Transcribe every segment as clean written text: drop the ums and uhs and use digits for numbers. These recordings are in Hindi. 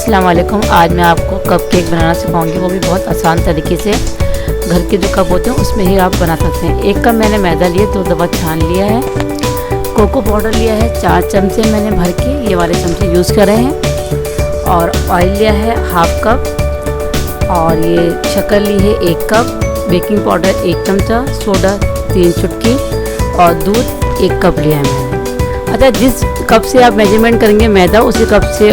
अस्सलाम वालेकुम। आज मैं आपको कप केक बनाना सिखाऊंगी, वो भी बहुत आसान तरीके से। घर के जो कप होते हैं उसमें ही आप बना सकते हैं। 1 कप मैंने मैदा लिया, 2 दफ़ा छान लिया है। कोको पाउडर लिया है 4 चमचे मैंने भर के, ये वाले चमचे यूज़ कर रहे हैं। और ऑयल लिया है 1/2 कप। और ये शक्कर ली है 1 कप, बेकिंग पाउडर 1 चमचा, सोडा 3 चुटकी और दूध 1 कप लिया है मैंने। अच्छा, जिस कप से आप मेजरमेंट करेंगे मैदा, उसी कप से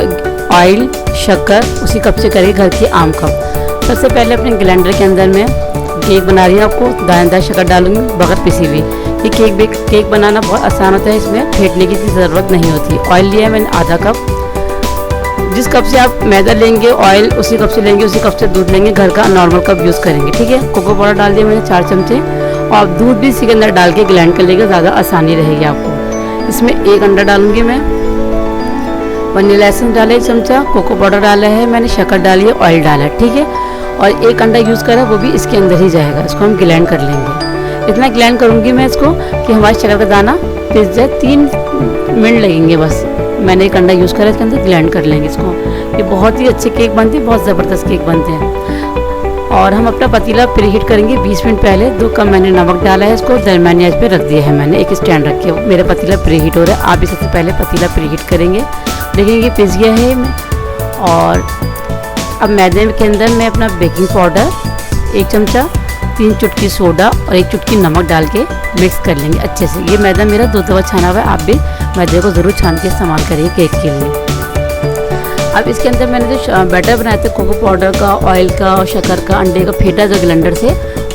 ऑयल, शक्कर उसी कप से करेंगे घर की आम कप। सबसे पहले अपने ग्राइंडर के अंदर में केक बना रही हूँ, आपको दानेदार शक्कर डालूंगी बगैर पिसी हुई। ये केक बनाना बहुत आसान होता है, इसमें फेंटने की ज़रूरत नहीं होती। ऑयल लिया है मैंने 1/2 कप। जिस कप से आप मैदा लेंगे ऑयल उसी कप से लेंगे, उसी कप से दूध लेंगे, घर का नॉर्मल कप यूज़ करेंगे, ठीक है। कोको पाउडर डाल दिया मैंने 4 चमचे और दूध भी इसी के अंदर डाल के ग्राइंड कर लेंगे, ज़्यादा आसानी रहेगी आपको। इसमें 1 अंडा डालूंगी मैं, वनीला एसेंस डाला 1 चमचा, कोको पाउडर डाला है मैंने, शक्कर डाली है, ऑयल डाला है, ठीक है। और 1 अंडा यूज़ करा, वो भी इसके अंदर ही जाएगा। इसको हम ग्राइंड कर लेंगे। इतना ग्राइंड करूँगी मैं इसको कि हमारी शक्कर का दाना पिस जाए। 3 मिनट लगेंगे बस। मैंने 1 अंडा यूज़ करा, इसके अंदर ग्राइंड कर लेंगे इसको। ये बहुत ही अच्छे केक बनते हैं, बहुत ज़बरदस्त केक बनते हैं। और हम अपना पतीला प्रीहीट करेंगे 20 मिनट पहले। 2 कप मैंने नमक डाला है, इसको दरमियानी आंच पे रख दिया है मैंने, एक स्टैंड रख के। मेरा पतीला प्रीहीट हो रहा है, आप भी सबसे पहले पतीला प्रीहीट करेंगे। देखेंगे पिस गया है। और अब मैदे के अंदर मैं अपना बेकिंग पाउडर 1 चमचा, 3 चुटकी सोडा और 1 चुटकी नमक डाल के मिक्स कर लेंगे अच्छे से। ये मैदा मेरा 2 दफ़ा छाना हुआ है, आप भी मैदे को ज़रूर छान के इस्तेमाल करिए केक के लिए। अब इसके अंदर मैंने जो बैटर बनाया था कोको पाउडर का, ऑयल का और शक्कर का, अंडे का फेंटा जो ग्राइंडर से,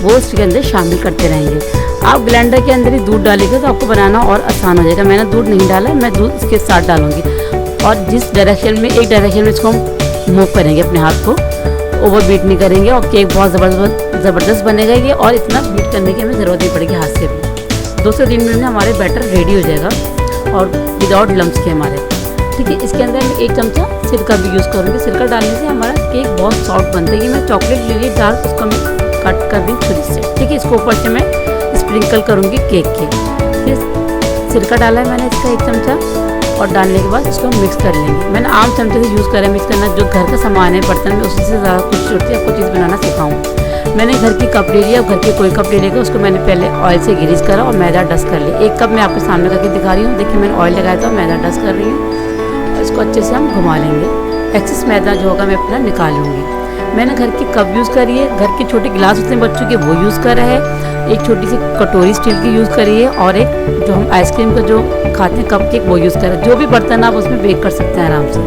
वो इसके अंदर शामिल करते रहेंगे। आप ग्राइंडर के अंदर ही दूध डालेंगे तो आपको बनाना और आसान हो जाएगा। मैंने दूध नहीं डाला, मैं दूध इसके साथ डालूंगी। और जिस डायरेक्शन में, एक डायरेक्शन में इसको हम मूव करेंगे अपने हाथ को, ओवर बीट नहीं करेंगे और केक बहुत ज़बरदस्त बनेगा ये। और इतना बीट करने की हमें ज़रूरत नहीं पड़ेगी हाथ से भी। 2 से 3 मिनट में हमारे बैटर रेडी हो जाएगा और विदाउट लम्स के हमारे, ठीक है। इसके अंदर मैं 1 चमचा सिरका भी यूज़ करूँगी। सिरका डालने से हमारा केक बहुत सॉफ्ट बनता है। ये मैं चॉकलेट ले ली डार्क, उसको मैं कट कर दी छुरी से, ठीक है। इसको ऊपर से मैं स्प्रिंकल करूँगी केक के। फिर सिरका डाला है मैंने इसका 1 चमचा और डालने के बाद इसको मिक्स कर लेंगे। मैंने आम चमचे से यूज़ करा है मिक्स करना। जो घर का सामान है बर्तन में, उसी से ज़्यादा कुछ छोटी आपको चीज़ बनाना सिखाऊँ। मैंने घर की कप ले लिया, घर के कोई कप ले लेकर उसको मैंने पहले ऑयल से ग्रीस करा और मैदा डस्ट कर लिया। 1 कप मैं आपके सामने करके दिखा रही हूँ। देखिए मैंने ऑयल लगाया था, मैदा डस्ट कर रही हूँ। इसको अच्छे से हम घुमा लेंगे। एक्सेस मैदा जो होगा मैं अपना निकाल लूँगी। मैंने घर की कप यूज़ करी है, घर के छोटे गिलास होते हैं बच्चों के, वो यूज़ करा है। एक छोटी सी कटोरी स्टील की यूज़ करी है और एक जो हम आइसक्रीम का जो खाते हैं कप केक, वो यूज़ करा है। जो भी बर्तन आप उसमें बेक कर सकते हैं आराम से।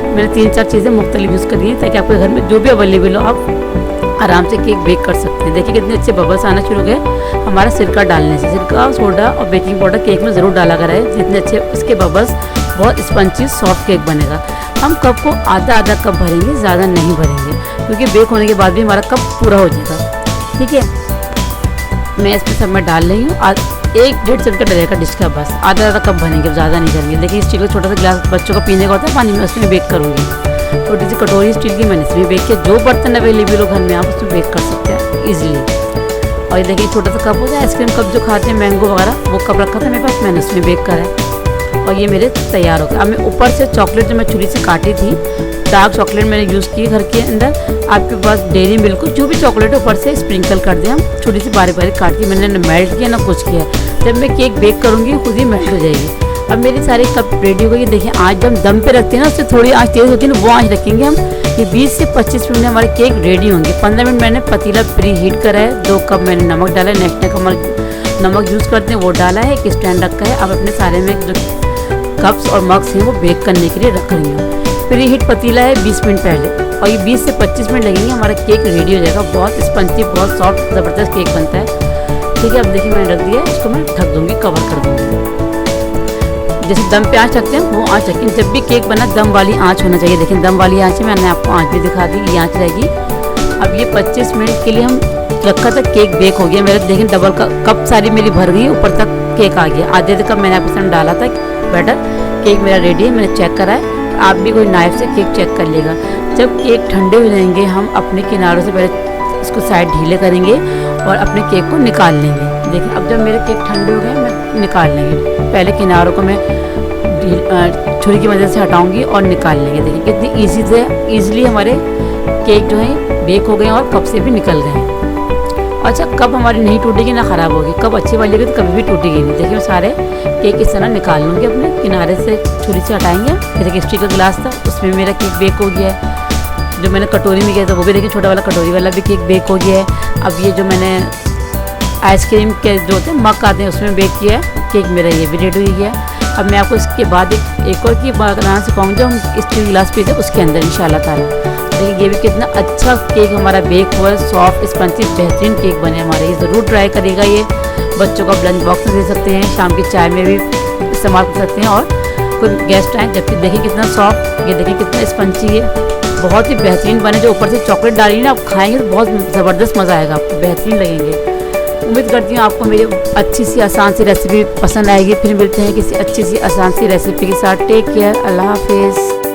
मैंने 3-4 चीज़ें मुख्तलिफ यूज़ करी हैं ताकि आपके घर में जो भी अवेलेबल हो आप आराम से केक बेक कर सकते हैं। देखिए कितने अच्छे बबल्स आना शुरू हो गए हमारा सिरका डालने से। सिरका, सोडा और बेकिंग पाउडर केक में ज़रूर डाला करा है, जितने अच्छे उसके बबल्स, बहुत स्पंची सॉफ्ट केक बनेगा। हम कप को आधा कप भरेंगे, ज़्यादा नहीं भरेंगे, क्योंकि बेक होने के बाद भी हमारा कप पूरा हो जाएगा, ठीक है। मैं इसमें सब मैं डाल रही हूँ। 1-1.5 चमचा डलेगा डिश का, बस आधा कप भरेंगे, ज़्यादा नहीं करेंगे। देखिए स्टील का छोटा सा गिलास बच्चों का पीने का होता है पानी में, उसमें बेक करूँगी। छोटी सी कटोरी स्टील की मैंने इसमें बेक किया। जो बर्तन अवेलेबल हो घर में आप उसमें बेक कर सकते हैं ईजिली। और ये देखिए छोटा सा कप होता है आइसक्रीम कप जो खाते हैं मैंगो वगैरह, वो कप रखा था मेरे पास, मैंने उसमें बेक करा है। और ये मेरे तैयार हो गए। अब मैं ऊपर से चॉकलेट जो मैं छुरी से काटी थी, डार्क चॉकलेट मैंने यूज़ की घर के अंदर। आपके पास डेयरी मिल्क जो भी चॉकलेट ऊपर से स्प्रिंकल कर दिया। हम छोटी सी बारीक काट के, मैंने ना मेल्ट किया ना कुछ किया। जब मैं केक बेक करूँगी खुद ही मेल्ट हो जाएगी। अब मेरी सारी कप रेडी हो गई। देखिए आँच जब दम पे रखते हैं ना, उससे थोड़ी आँच तेज़ होती है ना, वो आँच रखेंगे हम। ये 20 से 25 मिनट में हमारे केक रेडी होंगे। 15 मिनट मैंने पतीला प्री हीट करा है। 2 कप मैंने नमक डाला है, नेक्स्ट टाइम हम नमक यूज़ करते हैं वो डाला है। एक स्टैंड रखा है। अब अपने सारे में जो कप्स और मग्स हैं वो बेक करने के लिए रख रही हूँ। प्री हीट पतीला है 20 मिनट पहले, और ये 20 से 25 मिनट लगेंगे, हमारा केक रेडी हो जाएगा। बहुत स्पंजी, बहुत सॉफ्ट, ज़बरदस्त केक बनता है, ठीक है। अब देखिए मैंने रख दिया है, इसको मैं ढक दूँगी, कवर कर दूँगी। जैसे दम पे आँच रखते हैं वो आँच रखें। जब भी केक बना दम वाली आँच होना चाहिए। देखिए दम वाली आँच, मैंने आपको आँच भी दिखा दी, ये आँच रहेगी। अब ये 25 मिनट के लिए हम रखा था, केक बेक हो गया मेरा। देखिए डबल कप सारी मेरी भर गई, ऊपर तक केक आ गया। आधे कप मैंने आपके सामने डाला था बैटर। केक मेरा रेडी है, मैंने चेक करा है। आप भी कोई नाइफ से केक चेक कर लेगा। जब केक ठंडे हो जाएंगे, हम अपने किनारों से पहले इसको साइड ढीले करेंगे और अपने केक को निकाल लेंगे। देखिए अब जब मेरे केक ठंडे हो गए, मैं निकाल लेंगे। पहले किनारों को मैं छुरी की मदद से हटाऊंगी और निकाल लेंगे। देखिए कितनी ईजिली हमारे केक जो है बेक हो गए हैं और कप से भी निकल गए हैं। अच्छा, कप हमारी नहीं टूटेगी ना ख़राब होगी, कप अच्छी वाली होगी तो कभी भी टूटेगी नहीं। देखिए मैं सारे केक इस तरह निकाल लूँगी, अपने किनारे से छुरी से हटाएंगे। देखिए स्टील का गिलास था, उसमें मेरा केक बेक हो गया है। जो मैंने कटोरी में किया था वो भी देखिए छोटा वाला कटोरी वाला भी केक बेक हो गया है। अब ये जो मैंने आइसक्रीम के जो होते हैं मग आते हैं उसमें बेक किया है केक, मेरा ये भी रेडी हो गया है। अब मैं आपको इसके बाद एक और केक बनाना सिखाऊंगी जो हम स्टील गिलास पीते हैं उसके अंदर इंशाल्लाह ताला। देखिए ये भी कितना अच्छा केक हमारा बेक हुआ है, सॉफ्ट स्पंजी बेहतरीन केक बने हमारे। ये ज़रूर ट्राई करिएगा, ये बच्चों को लंच बॉक्स में दे सकते हैं, शाम की चाय में भी इस्तेमाल कर सकते हैं और कोई गेस्ट आए जबकि देखिए कितना सॉफ्ट, ये देखिए कितना स्पंजी है, बहुत ही बेहतरीन बने। जो ऊपर से चॉकलेट डाली ना आप खाएंगे तो बहुत ज़बरदस्त मज़ा आएगा आपको, बेहतरीन लगेंगे। उम्मीद करती हूँ आपको मेरी अच्छी सी आसान सी रेसिपी पसंद आएगी। फिर मिलते हैं किसी अच्छी सी आसान सी रेसिपी के साथ। टेक केयर, अल्लाह हाफिज़।